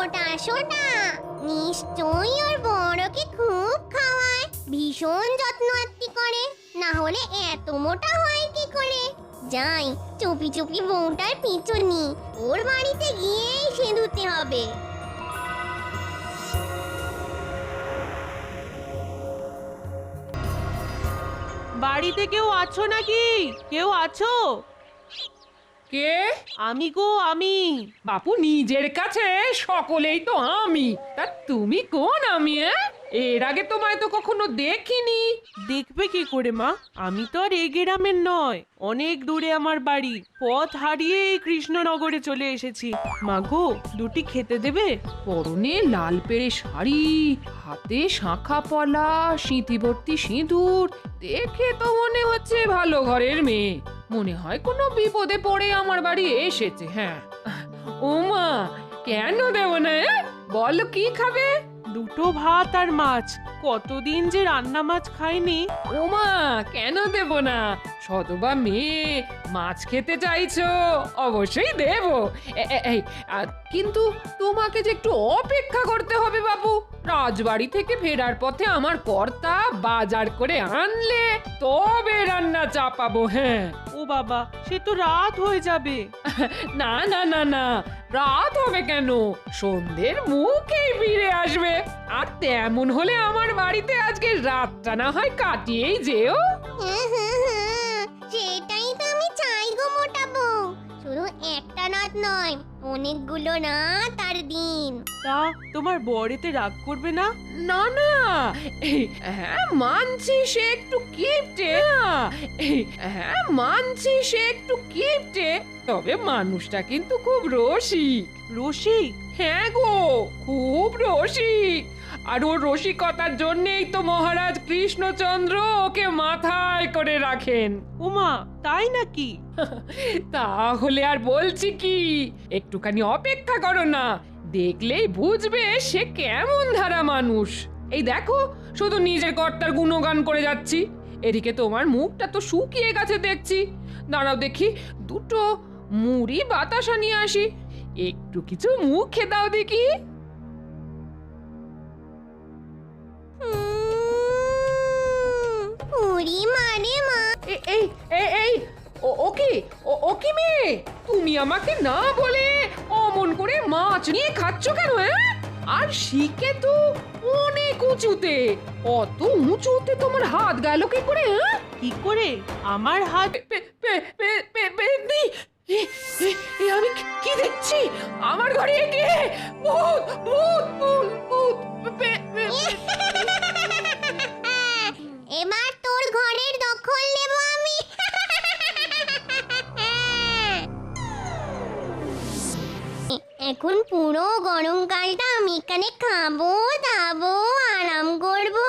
মোটা সোটা নিশ্চয়ই ওর বড়কে খুব খাওয়ায়, ভীষণ যত্ন আত্তি করে, না হলে এত মোটা হয় কি করে। যাই চুপি চুপি বউটার পিছু নি, ওর বাড়িতে গিয়েই সিঁদুরতে হবে। বাড়িতে কেউ আছো নাকি? কেউ আছো? কে? আমি গো, আমি। বাপু নিজের কাছে সকলেই তো আমি, তা তুমি কোন আমি? এর আগে তোমায় তো কখনো দেখিনি। দেখবে কি করে মা? আমি তো আর এই গ্রামের নয়, অনেক দূরে আমার বাড়ি। পথ হারিয়ে এই কৃষ্ণনগরে চলে এসেছি। মা গো, দুটি খেতে দেবে? পরনে লাল পেড়ে শাড়ি, হাতে শাঁখা পলা, সিঁথি ভর্তি সিঁদুর, দেখে তো মনে হচ্ছে ভালো ঘরের মেয়ে। মনে হয় কোনো বিপদে পড়ে আমার বাড়ি এসেছে। হ্যাঁ, ওমা, কেন দেব না? বলো কি খাবে? দুটো ভাত আর মাছ। কতদিন যে রান্না মাছ খাইনি। ওমা, কেন দেব না? সদবা মেয়ে, মাছ খেতে চাইছো, অবশ্যই দেব। এই, কিন্তু তোমাকে যে একটু অপেক্ষা করতে হবে বাবু। রাজবাড়ি থেকে ফেরার পথে আমার কর্তা বাজার করে আনলে তবে রান্না চাপাবো। হ্যাঁ। ও বাবা, সে তো রাত হয়ে যাবে। না না না না, রাত হবে কেন? সন্ধ্যের মুখেই ফিরে আসবে। আর তেমন হলে আমার বাড়িতে আজকে রাতটা না হয় কাটিয়েই যেও। সেটাই তো আমি চাই গো মোটা বউ। শুধু একটা রাত নয়, অনেকগুলো রাত আর দিন। তা তোমার বরেতে রাগ করবে না? না না, হ্যাঁ মানছি সে একটু কিপটে। হ্যাঁ মানছি সে একটু কিপটে, তবে মানুষটা কিন্তু খুব রসিক। রসিক? হ্যাঁ গো, খুব রসিক। আর ওর রসিকতার জন্যেই তো মহারাজ কৃষ্ণচন্দ্র ওকে মাথায় করে রাখেন। ওমা, তাই নাকি? তাহলে আর বলছি কি, একটুখানি অপেক্ষা করো না, দেখলেই বুঝবে সে কেমন ধারা মানুষ। এই দেখো, শুধু নিজের কর্তার গুণগান করে যাচ্ছি, এদিকে তোমার মুখটা তো শুকিয়ে গেছে দেখছি। দাঁড়াও দেখি, দুটো মুড়ি বাতাসা নিয়ে আসি, একটু কিছু মুখে দাও দেখি। উড়ি মানে মা। এই এই এই এই, ও কি, ও কি মেয়ে, তুমি আমাকে না বলে অমন করে মাছ নিয়ে খাচ্ছ কেন? আর শিখে তো অনেক উঁচুতে, অত উঁচুতে তোমার হাত গেল কি করে? কি করে আমার হাত? আমি কি দেখছি? আমার ঘরে কে? ভূত ভূত ভূত ভূত! এবার তোর ঘরের দখল নেব আমি। এখন পুরো গরমকালটা আমি এখানে খাবো দাবো আরাম করবো।